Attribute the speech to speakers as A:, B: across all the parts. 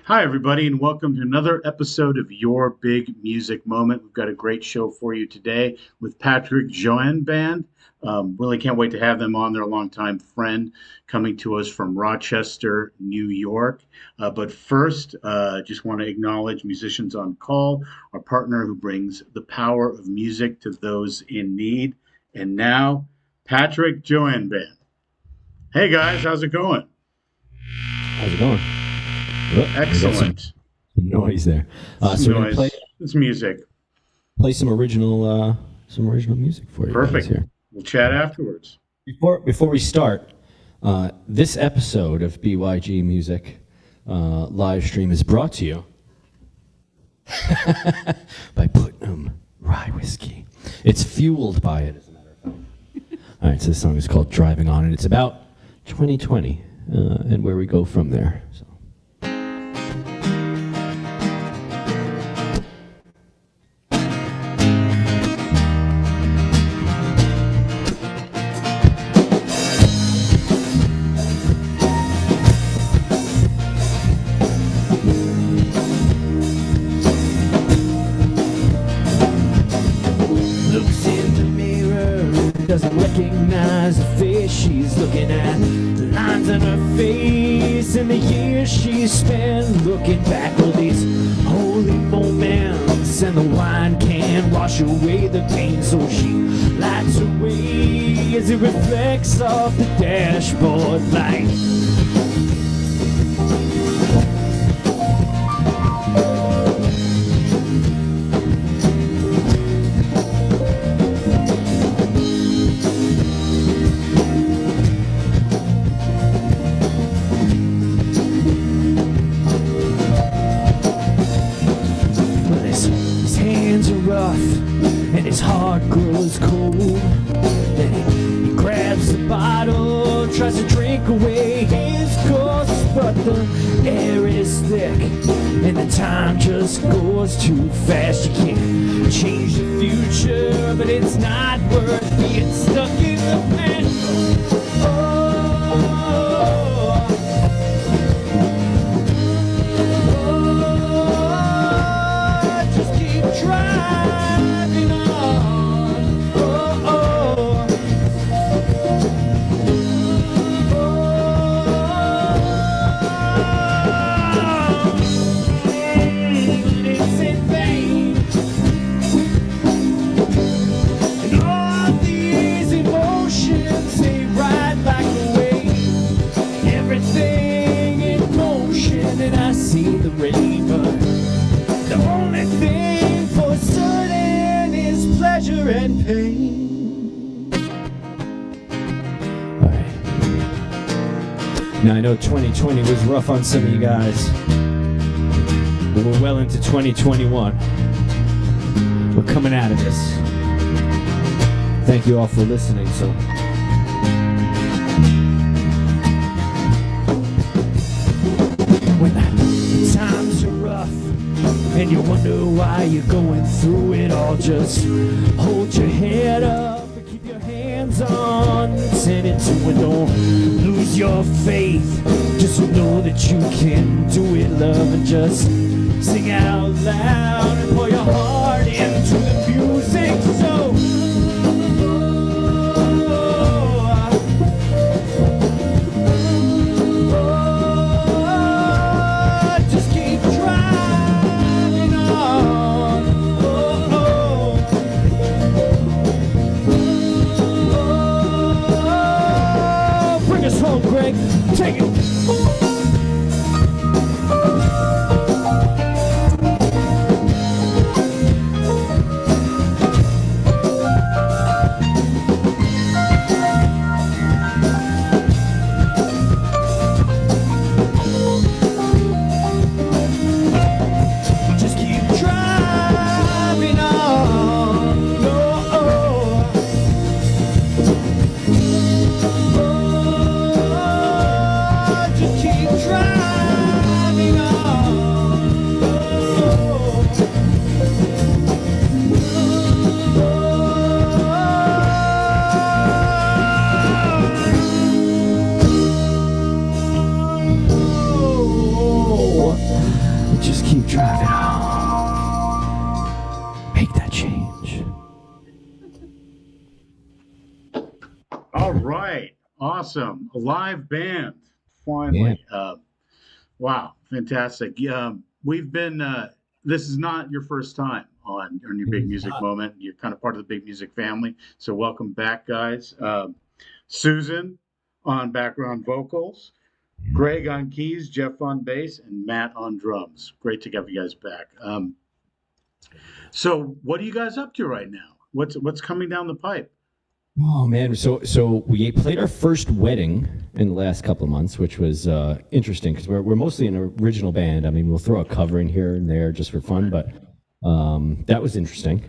A: Hi, everybody, and welcome to another episode of Your Big Music Moment. We've got a great show for you today with Patrick Jaouen Band. Really can't wait to have them on. They're a longtime friend coming to us from Rochester, New York. But first, just want to acknowledge Musicians on Call, our partner who brings the power of music to those in need. And now, Patrick Jaouen Band. Hey, guys, how's it going?
B: How's it going?
A: Excellent.
B: Some noise there. So we're gonna
A: it's music.
B: Play some original music for you.
A: Perfect.
B: Guys here.
A: We'll chat afterwards.
B: Before we start, this episode of BYGMusic live stream is brought to you by Putnam Rye Whiskey. It's fueled by it, as a matter of fact. All right, so this song is called "Driving On," and it's about 2020 and where we go from there. So.
C: Doesn't recognize the face she's looking at, the lines on her face and the years she's spent looking back. All these holy moments and the wine can't wash away the pain, so she lights away as it reflects off the dashboard light. And his heart grows cold. Then he grabs the bottle, tries to drink away his ghost, but the air is thick and the time just goes too fast. You can't change the future, but it's not worth being stuck in the past. Driving on, it's in vain, and all these emotions, they ride like a wave, everything in motion, and I see the rain, but the only thing for certain is pleasure and pain.
B: All right. Now I know 2020 was rough on some of you guys, but we're well into 2021. We're coming out of this. Thank you all for listening. So.
C: When the times are rough and you wonder why you're going through it all, just hold your head up and keep your hands on send it to it. Don't lose your faith, just know that you can do it, love, and just sing out loud and pour your heart into the music. So just keep driving on. Bring us home, Greg. Take it. Just keep driving on.
A: right. Awesome. A live band. Finally. Wow. Fantastic. Yeah. We've been, this is not your first time on your Big Music Moment. You're kind of part of the Big Music family. So welcome back, guys. Susan on background vocals, Greg on keys, Jeff on bass, and Matt on drums. Great to have you guys back. So what are you guys up to right now? What's coming down the pipe?
B: Oh man, so we played our first wedding in the last couple of months, which was interesting because we're mostly an original band. I mean, we'll throw a cover in here and there just for fun, but that was interesting.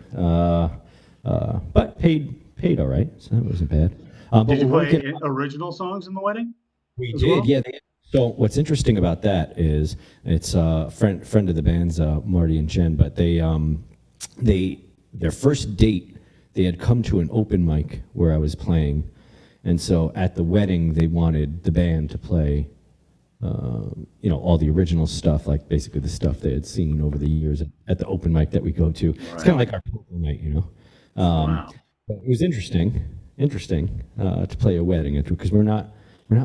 B: But paid all right, so that wasn't bad.
A: Did you play original songs in the wedding?
B: We did, well? Yeah. So what's interesting about that is it's a friend of the band's, Marty and Jen, but their first date. They had come to an open mic where I was playing, and so at the wedding they wanted the band to play, all the original stuff, like basically the stuff they had seen over the years at the open mic that we go to. Right. It's kind of like our poker night,
A: Wow.
B: But it was interesting to play a wedding because we're not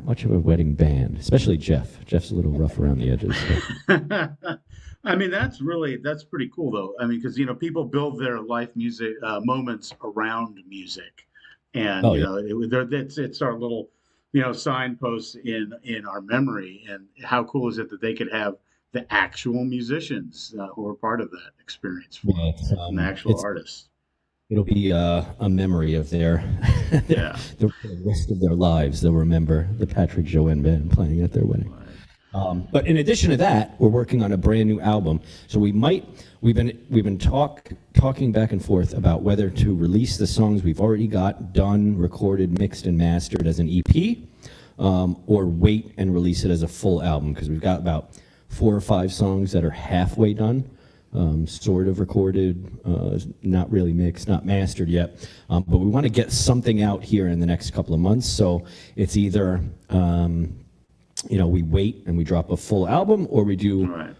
B: much of a wedding band, especially Jeff. Jeff's a little rough around the edges. So.
A: I mean, that's pretty cool, though. I mean, because people build their life music moments around music, and it's our little signpost in our memory. And how cool is it that they could have the actual musicians who are part of that experience for an actual artist?
B: It'll be a memory of the rest of their lives. They'll remember the Patrick Jaouen Band playing at their wedding. But in addition to that, we're working on a brand new album. So we've been talking back and forth about whether to release the songs we've already got done, recorded, mixed, and mastered as an EP, or wait and release it as a full album, because we've got about 4 or 5 songs that are halfway done, sort of recorded, not really mixed, not mastered yet. But we want to get something out here in the next couple of months. So it's either we wait and we drop a full album, or we do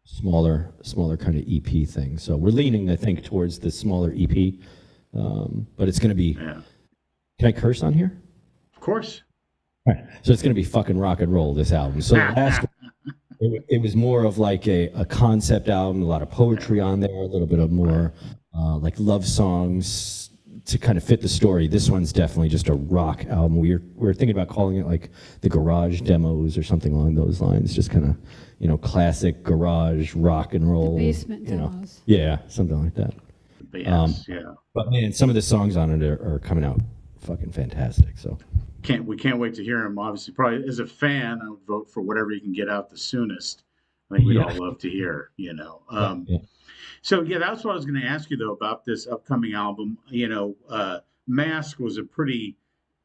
B: smaller kind of EP thing. So we're leaning, I think, towards the smaller EP. But it's going to be. Yeah. Can I curse on here?
A: Of course.
B: All right. So it's going to be fucking rock and roll, this album. So last it was more of like a concept album, a lot of poetry on there, a little bit of more like love songs to kind of fit the story. This one's definitely just a rock album. We're thinking about calling it like the Garage Demos or something along those lines. Just kind of classic garage rock and roll.
D: The basement demos.
B: Yeah, something like that.
A: Yeah.
B: But man, some of the songs on it are coming out fucking fantastic. So
A: we can't wait to hear them. Obviously, probably as a fan, I would vote for whatever you can get out the soonest. I think we'd all love to hear. So that's what I was going to ask you though about this upcoming album. Mask was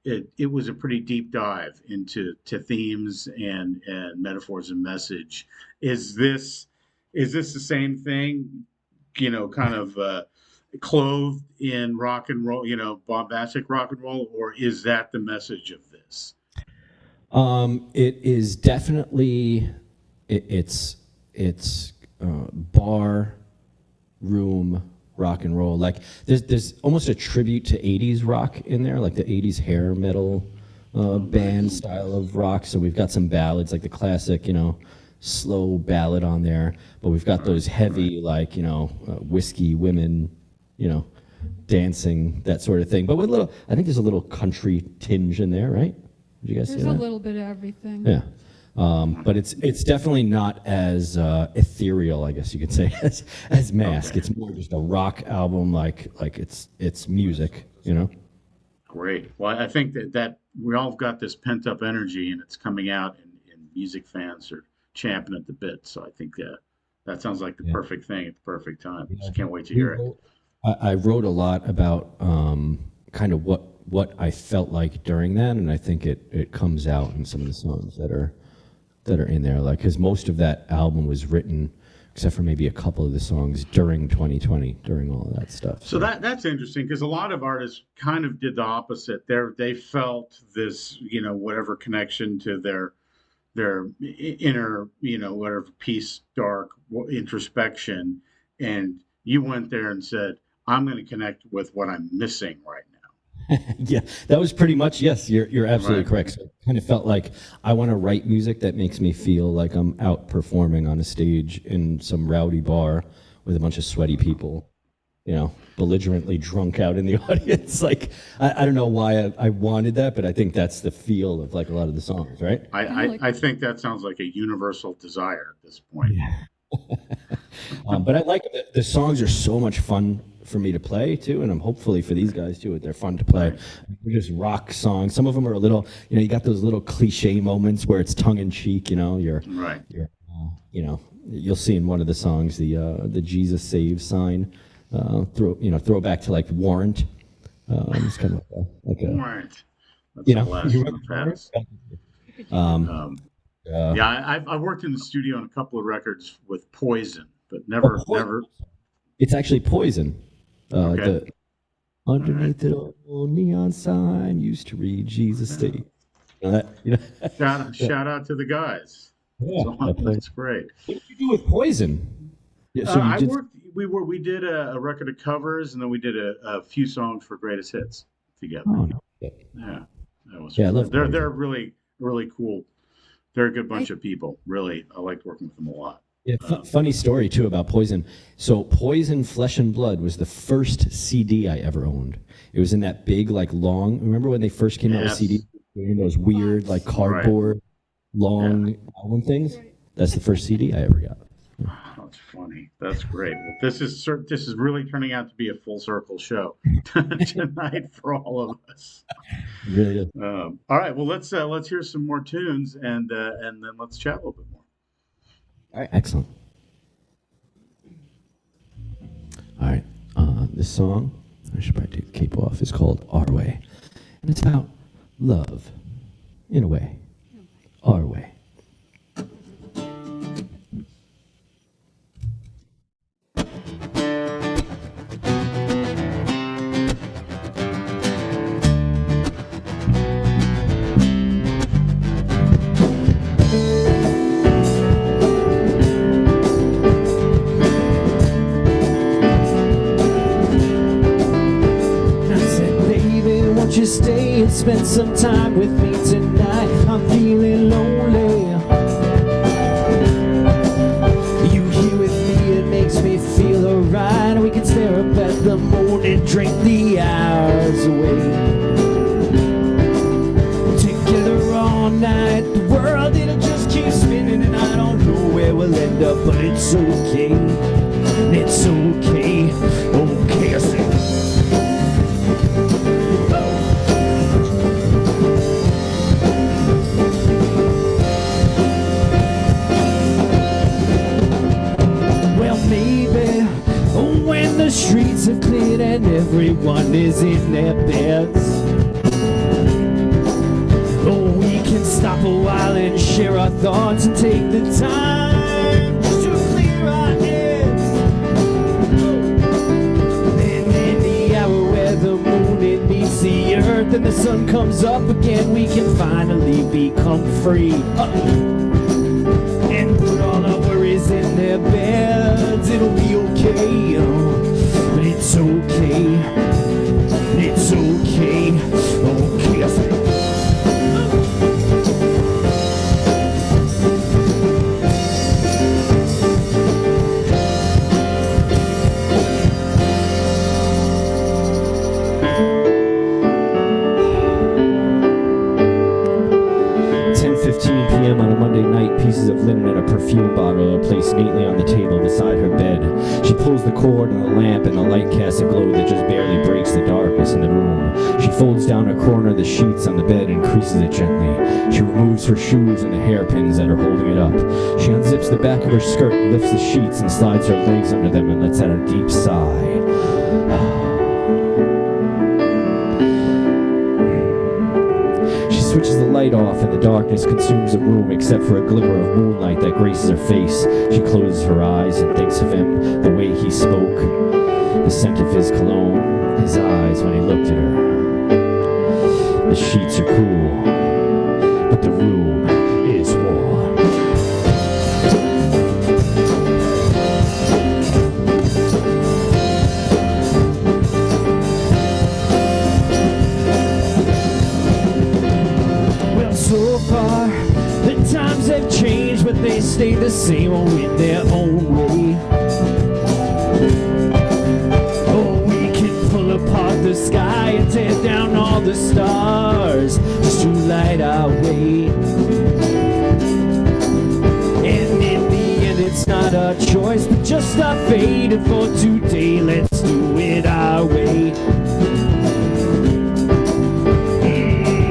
A: it was a pretty deep dive into themes and metaphors and message. Is this the same thing? Kind of clothed in rock and roll, bombastic rock and roll, or is that the message of this?
B: It is definitely it's bar room rock and roll. Like there's almost a tribute to 80s rock in there, like the 80s hair metal band style of rock. So we've got some ballads, like the classic slow ballad on there, but we've got those heavy like whiskey women dancing, that sort of thing, but with I think there's a little country tinge in there, right? Did you guys see that?
D: There's a little bit of everything.
B: Yeah. But it's definitely not as ethereal, I guess you could say, as Mask. Okay. It's more just a rock album, like it's music,
A: Great. Well, I think that we all got this pent up energy, and it's coming out, and music fans are champing at the bit. So I think that sounds like the perfect thing at the perfect time. Yeah. Just can't wait to hear it.
B: I wrote a lot about kind of what I felt like during that, and I think it comes out in some of the songs that are in there, like, because most of that album was written, except for maybe a couple of the songs, during 2020, during all of that stuff.
A: So that's interesting, because a lot of artists kind of did the opposite. They felt this, whatever connection to their inner, whatever peace, dark introspection, and you went there and said, I'm going to connect with what I'm missing right now.
B: Yeah, that was pretty much, yes, you're absolutely
A: Right.
B: correct. So it kind of felt like I want to write music that makes me feel like I'm out performing on a stage in some rowdy bar with a bunch of sweaty people, belligerently drunk out in the audience. Like, I don't know why I wanted that, but I think that's the feel of like a lot of the songs, right?
A: I think that sounds like a universal desire at this point.
B: Yeah. But I like the songs are so much fun for me to play too, and I'm hopefully for these guys too. They're fun to play. They're just rock songs. Some of them are a little, you got those little cliche moments where it's tongue in cheek.
A: Right.
B: You'll see in one of the songs the Jesus Saves sign. Throw back to like Warrant. It's kind of like a
A: Warrant. That's a blast from the past. Yeah, I worked in the studio on a couple of records with Poison, but never.
B: It's actually Poison.
A: Okay.
B: Underneath the old neon sign used to read Jesus State.
A: Shout out to the guys.
B: Yeah,
A: that's great.
B: What did you do with Poison? Yeah, so
A: we did a record of covers, and then we did a few songs for greatest hits together.
B: Oh, no.
A: Yeah, that was.
B: Yeah, I love.
A: They're really cool. They're a good bunch of people. Really, I liked working with them a lot.
B: Yeah, funny story too about Poison. So Poison Flesh and Blood was the first CD I ever owned. It was in that big, like long. Remember when they first came out with CDs? Those weird, like cardboard, long album things. That's the first CD I ever got.
A: That's funny. That's great. Well, this is really turning out to be a full circle show tonight for all of us.
B: It really is.
A: All right. Well, let's hear some more tunes and then let's chat a little bit more.
B: All right, excellent. All right, this song, I should probably take the cape off, is called Our Way. And it's about love, in a way. Our way.
C: Just stay and spend some time with me tonight. I'm feeling lonely. You here with me, it makes me feel alright. We can stare up at the moon and drink the hours away. Together all night, the world it'll just keep spinning, and I don't know where we'll end up, but it's okay. It's okay. Okay, I say. Streets have cleared and everyone is in their beds. Oh, we can stop a while and share our thoughts and take the time just to clear our heads. And in the hour where the moon it meets the earth and the sun comes up again, we can finally become free. And put all our worries in their beds. It'll be okay. It's okay, it's okay, okay, I say. 10:15 p.m. on a Monday night, pieces of linen and a perfume bottle are placed neatly on the table beside her bed. She pulls the cord on the lamp and the light casts a glow that just barely breaks the darkness in the room. She folds down a corner of the sheets on the bed and creases it gently. She removes her shoes and the hairpins that are holding it up. She unzips the back of her skirt, lifts the sheets and slides her legs under them and lets out a deep sigh. Switches the light off and the darkness consumes the room except for a glimmer of moonlight that graces her face. She closes her eyes and thinks of him, the way he spoke, the scent of his cologne, his eyes when he looked at her. The sheets are cool, but the room is warm. times have changed, but they stay the same in their own way. Oh, we can pull apart the sky and tear down all the stars just to light our way. And in the end, it's not our choice, but just our fate. And for today, let's do it our way.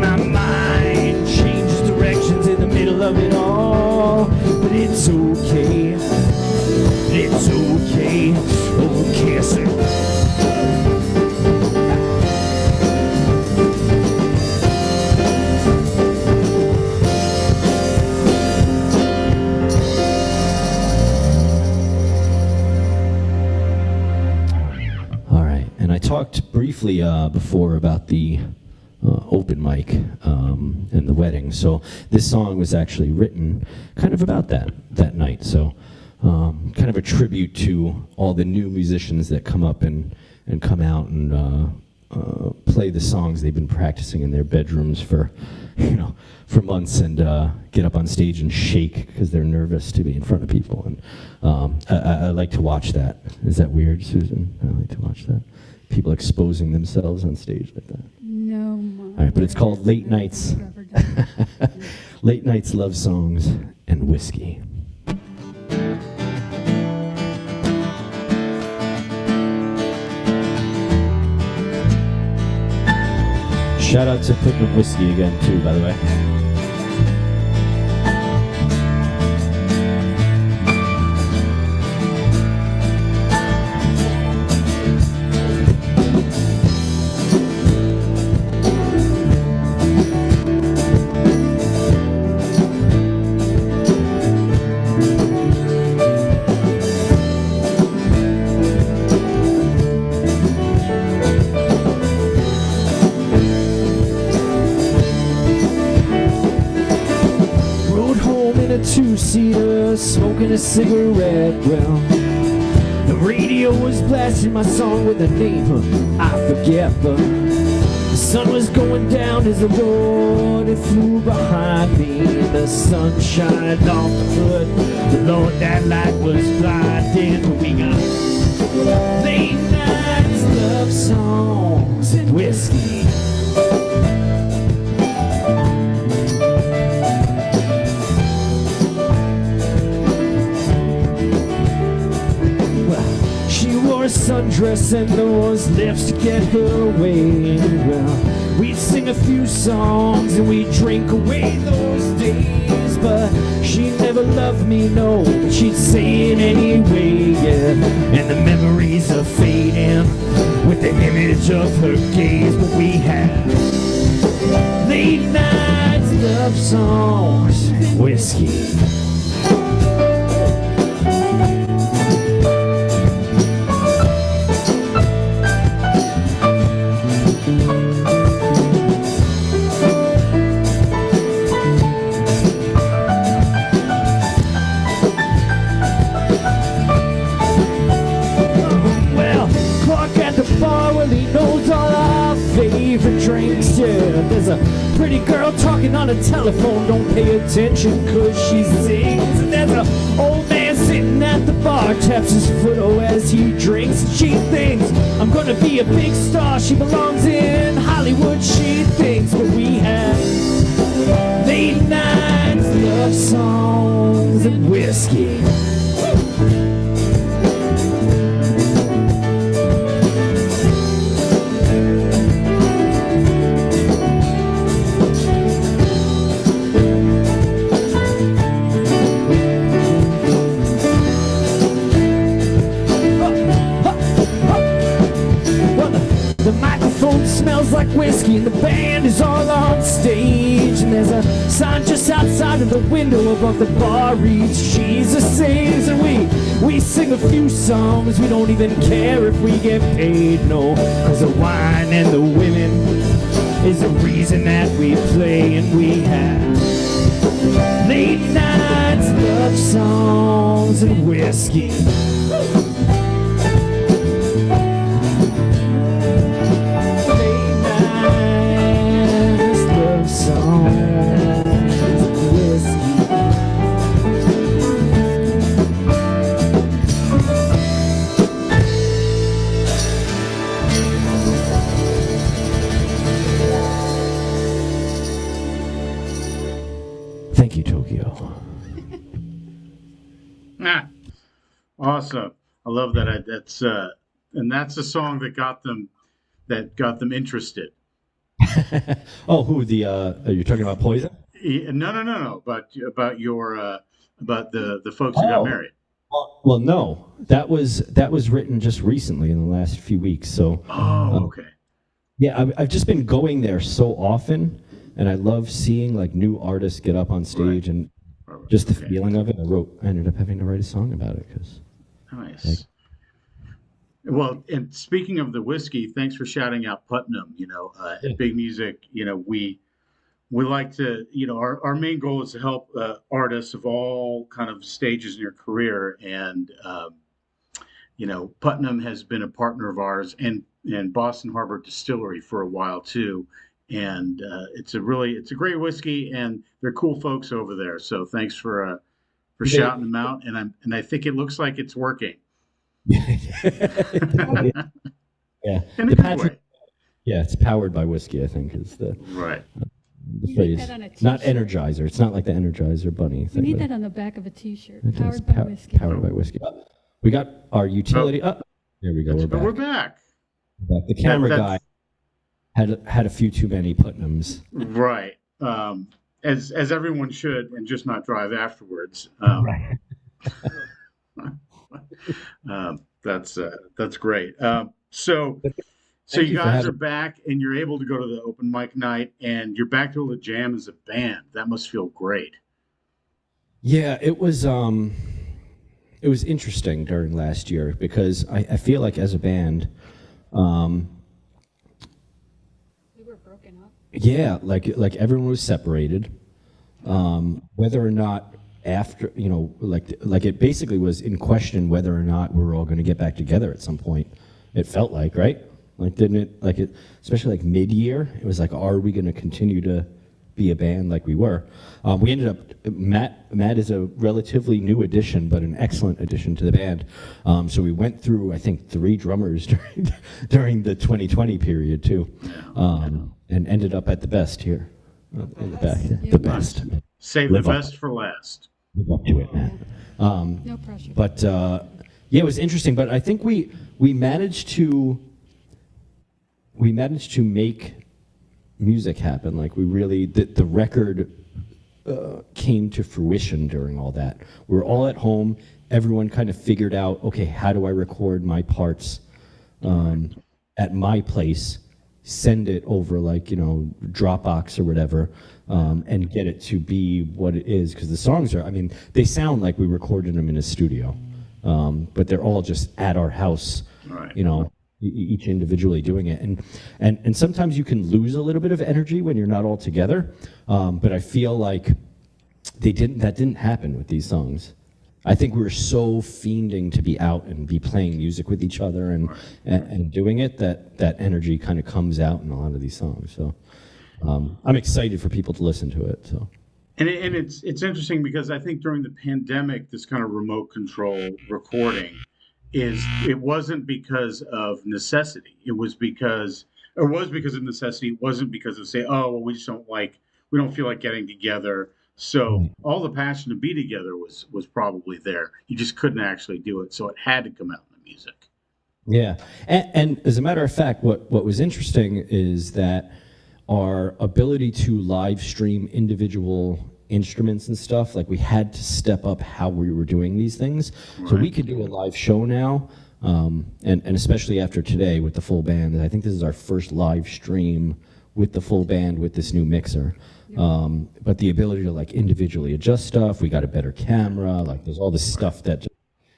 C: My mind changes directions in the middle of it all, but it's okay. It's okay. Okay, sir.
B: Talked briefly before about the open mic and the wedding. So this song was actually written kind of about that night. So kind of a tribute to all the new musicians that come up and come out and play the songs they've been practicing in their bedrooms for months, and get up on stage and shake because they're nervous to be in front of people. And I like to watch that. Is that weird, Susan? I like to watch that. People exposing themselves on stage like that.
D: No, Mom.
B: All right, but it's called Late Nights. Late Nights Love Songs and Whiskey. Shout out to Putting Up Whiskey again, too, by the way. Two-seater, smoking a cigarette. Well, the radio was blasting my song with a name I forget, but the sun was going down as the road it flew behind me, and the sun shined off the hood. The Lord, that light was blinding, but we got late nights, love songs, and whiskey. Sundress and those lips to get her away. Well, we'd sing a few songs and we'd drink away those days, but she never loved me, no, but she'd say it anyway, yeah. And the memories are fading with the image of her gaze, but we had late nights, love songs, and whiskey. Drinks, yeah. There's a pretty girl talking on a telephone, don't pay attention cause she sings. And there's an old man sitting at the bar, taps his foot as he drinks. And she thinks, I'm gonna be a big star, she belongs in Hollywood, she thinks. But we have late nights, love songs, and whiskey. Smells like whiskey and the band is all on stage, and there's a sign just outside of the window above the bar reads Jesus Saves, and we sing a few songs. We don't even care if we get paid, no, cause the wine and the women is the reason that we play. And we have late nights, love songs, and whiskey. Songs, whiskey. Thank you, Tokyo.
A: Ah, awesome. I love that. That's a song that got them interested.
B: Oh, who the? Are you talking about Poison?
A: No. About your about the folks who got
B: Oh,
A: married.
B: well, no. That was written just recently in the last few weeks. So,
A: Oh, okay.
B: yeah, I've just been going there so often, and I love seeing like new artists get up on stage and just the feeling of it. I ended up having to write a song about it because.
A: Nice. Well, and speaking of the whiskey, thanks for shouting out Putnam. At Big Music, we like to, our main goal is to help artists of all kind of stages in your career. And, Putnam has been a partner of ours and Boston Harbor Distillery for a while too. And it's a great whiskey and they're cool folks over there. So thanks for shouting them out. And I think it looks like it's working.
B: Yeah.
A: In a good way.
B: Yeah, it's powered by whiskey, I think, is the phrase. Not Energizer. It's not like the Energizer bunny thing.
D: We need that on the back of a T-shirt.
B: Powered
D: Powered by whiskey.
B: Powered by whiskey. We got our utility. There we go.
A: We're back.
B: The camera guy had a few too many Putnams.
A: Right. As everyone should, and just not drive afterwards.
B: Right.
A: That's great. So you guys are back, and you're able to go to the open mic night, and you're back to able to jam as a band. That must feel great.
B: Yeah, it was interesting during last year because I feel like as a band,
D: We were broken up.
B: yeah, like everyone was separated. Whether or not after, like it basically was in question whether or not we were all going to get back together at some point. It felt like, right? Like, didn't it? Like it, especially like mid-year, it was like, are we going to continue to be a band like we were? We ended up, Matt is a relatively new addition, but an excellent addition to the band. So we went through, I think, 3 drummers during the 2020 period too, and ended up at the best here in the back. The best.
A: Save the best for last.
B: Live up to it, Matt.
D: No pressure.
B: But yeah, it was interesting. But I think we managed to make music happen. Like we really, the record came to fruition during all that. We were all at home. Everyone kind of figured out, okay, how do I record my parts at my place? Send it over like, Dropbox or whatever, and get it to be what it is. Because the songs are, they sound like we recorded them in a studio, but they're all just at our house, each individually doing it. And sometimes you can lose a little bit of energy when you're not all together, but I feel like that didn't happen with these songs. I think we were so fiending to be out and be playing music with each other and doing it that energy kind of comes out in a lot of these songs. So I'm excited for people to listen to it. So.
A: And it's interesting because I think during the pandemic, this kind of remote control recording it wasn't because of necessity. It was because of necessity. It wasn't because of we don't feel like getting together. So all the passion to be together was probably there. You just couldn't actually do it. So it had to come out in the music.
B: Yeah. And as a matter of fact, what was interesting is that our ability to live stream individual instruments and stuff, like we had to step up how we were doing these things. Right. So we could do a live show now. And especially after today with the full band, I think this is our first live stream with the full band with this new mixer. But the ability to like individually adjust stuff, we got a better camera, like there's all this stuff that,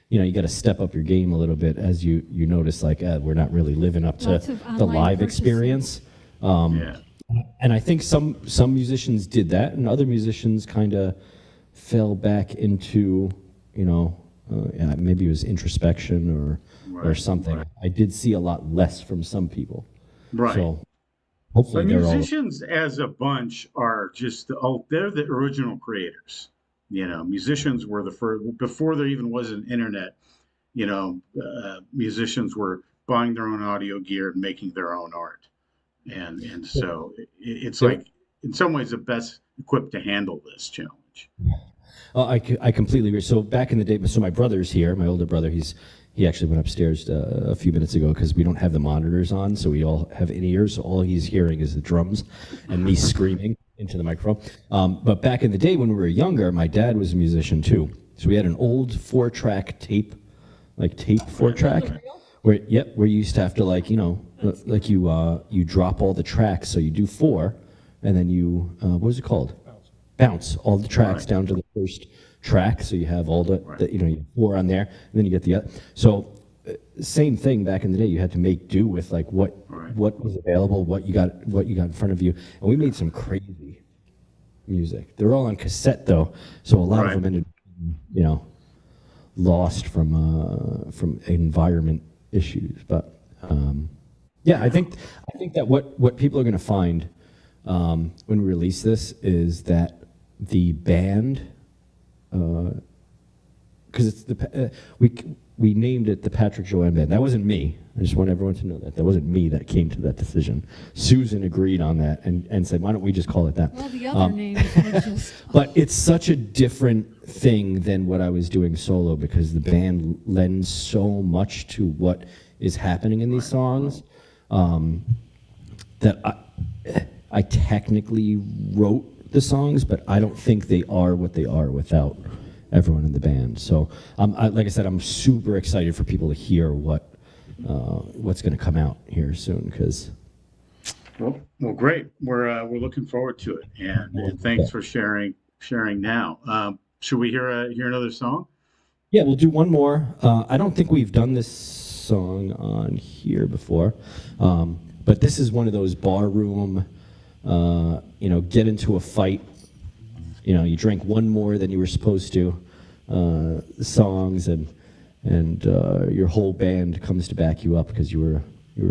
B: you got to step up your game a little bit as you notice like we're not really living up to the live experience. And I think some musicians did that and other musicians kind of fell back into, maybe it was introspection or something. Right. I did see a lot less from some people.
A: Right.
B: So, hopefully
A: but musicians as a bunch are just they're the original creators. Musicians were the first before there even was an internet. Musicians were buying their own audio gear and making their own art, and so it's like in some ways the best equipped to handle this challenge. stage.
B: I completely agree. So back in the day, so my brother's here, my older brother, he actually went upstairs a few minutes ago because we don't have the monitors on, so we all have in-ears, so all he's hearing is the drums and me screaming into the microphone. But back in the day when we were younger, my dad was a musician too. So we had an old 4-track tape, like tape 4-track, where you used to have to like, you know, like you drop all the tracks, so you do 4, and then you, what was it called? Bounce all the tracks down to the first track, so you have all the you know, you have 4 on there, and then you get the other. So same thing back in the day. You had to make do with like what was available, what you got in front of you, and we made some crazy music. They're all on cassette though, so a lot of them ended, you know, lost from environment issues. But yeah, I think that what people are going to find when we release this is that the band, because it's we named it the Patrick Jaouen Band. That wasn't me. I just want everyone to know that wasn't me that came to that decision. Susan agreed on that and said, why don't we just call it that?
D: Well, the other names were just...
B: But it's such a different thing than what I was doing solo, because the band lends so much to what is happening in these songs that I technically wrote the songs, but I don't think they are what they are without everyone in the band. So, like I said, I'm super excited for people to hear what's going to come out here soon. Because,
A: well, great. We're looking forward to it, and thanks for sharing now. Should we hear another song?
B: Yeah, we'll do one more. I don't think we've done this song on here before, but this is one of those barroom, you know, get into a fight, you know, you drink one more than you were supposed to, songs, and your whole band comes to back you up because you were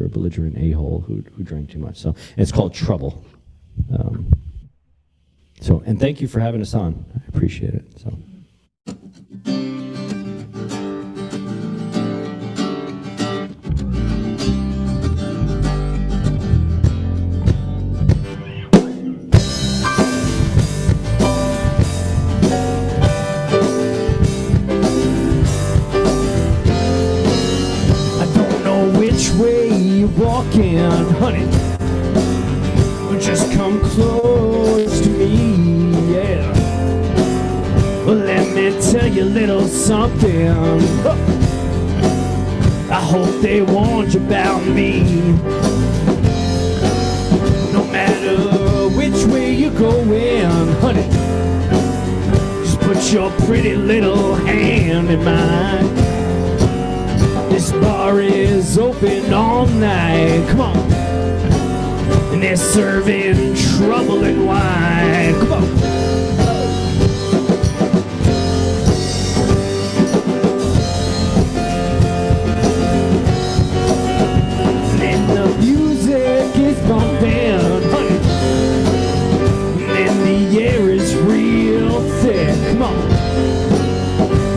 B: a belligerent a-hole who drank too much. So, and it's called Trouble. So, and thank you for having us on. I appreciate it. So.
C: Walking, honey, just come close to me, yeah. Well, let me tell you a little something. I hope they warned you about me. No matter which way you're going, honey, just put your pretty little hand in mine. This bar is open all night, come on. And they're serving trouble and wine, come on. And the music is bumping, honey. And the air is real thick, come on.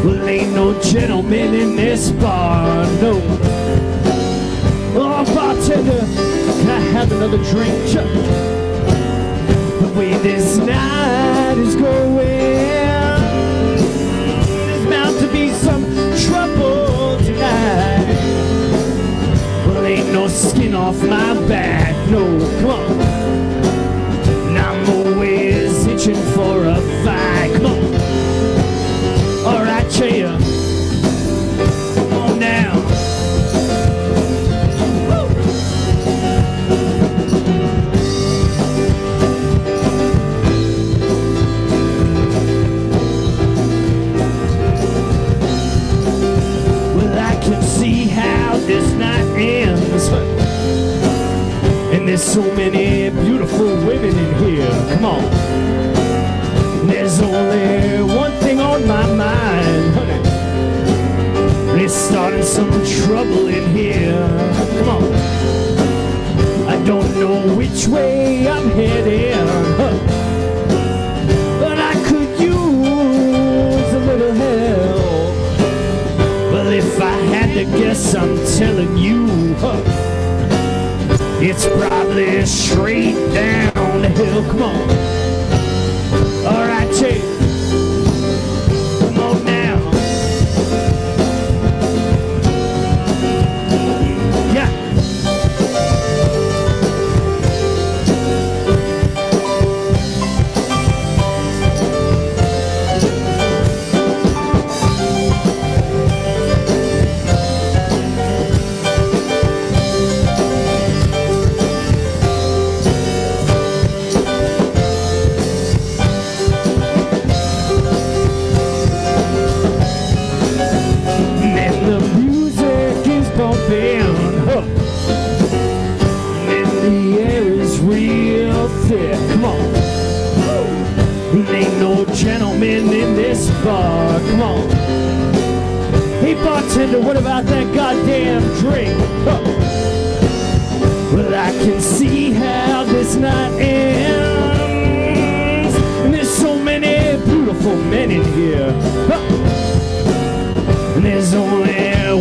C: Well, ain't no gentleman in this bar, no. Oh, bartender, can I have another drink? The way this night is going, there's bound to be some trouble tonight. Well, ain't no skin off my back, no, come on. And I'm always itching for a fight, come on. Alright, cheer. Come on now. Woo. Well, I can see how this night ends. And there's so many beautiful women in here. Come on. There's only one thing on my mind, honey. It's starting some trouble in here. Come on. I don't know which way I'm heading, but I could use a little help. Well, if I had to guess, I'm telling you, it's probably straight down the hill. Come on. Alright, Jay. men in this bar. Come on. Hey bartender, what about that goddamn drink? Huh. Well, I can see how this night ends, and there's so many beautiful men in here. Huh. And there's only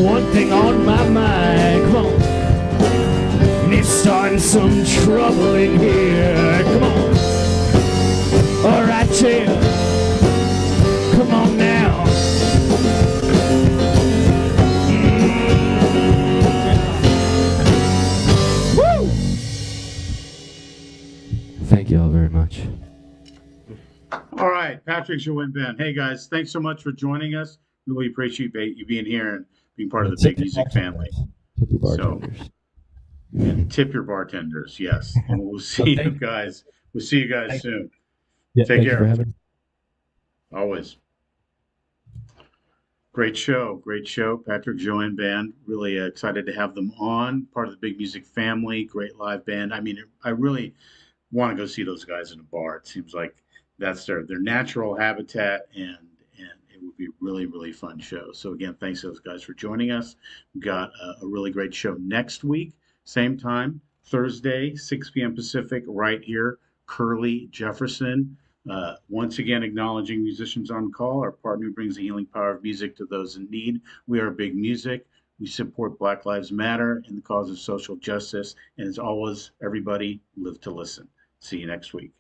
C: one thing on my mind. Come on. And it's starting some trouble in here. Come on. All right, Jay. Come on now. Woo! Thank you all very much.
A: All right, Patrick Jaouen Band. Hey guys, thanks so much for joining us. Really appreciate you being here and being part of the Big Music family.
B: Tip your
A: So,
B: bartenders.
A: and tip your bartenders, yes. And we'll see you guys. We'll see you guys soon.
B: Yeah,
A: Take
B: thank you
A: care.
B: for having me.
A: Always. Great show. Patrick Jaouen Band. Really excited to have them on. Part of the Big Music family. Great live band. I mean, I really want to go see those guys in a bar. It seems like that's their natural habitat, and it would be really, really fun show. So again, thanks to those guys for joining us. We've got a really great show next week, same time, Thursday, 6 p.m. Pacific, right here, Curly Jefferson. Once again, acknowledging musicians on call, our partner who brings the healing power of music to those in need. We are Big Music. We support Black Lives Matter and the cause of social justice. And as always, everybody, live to listen. See you next week.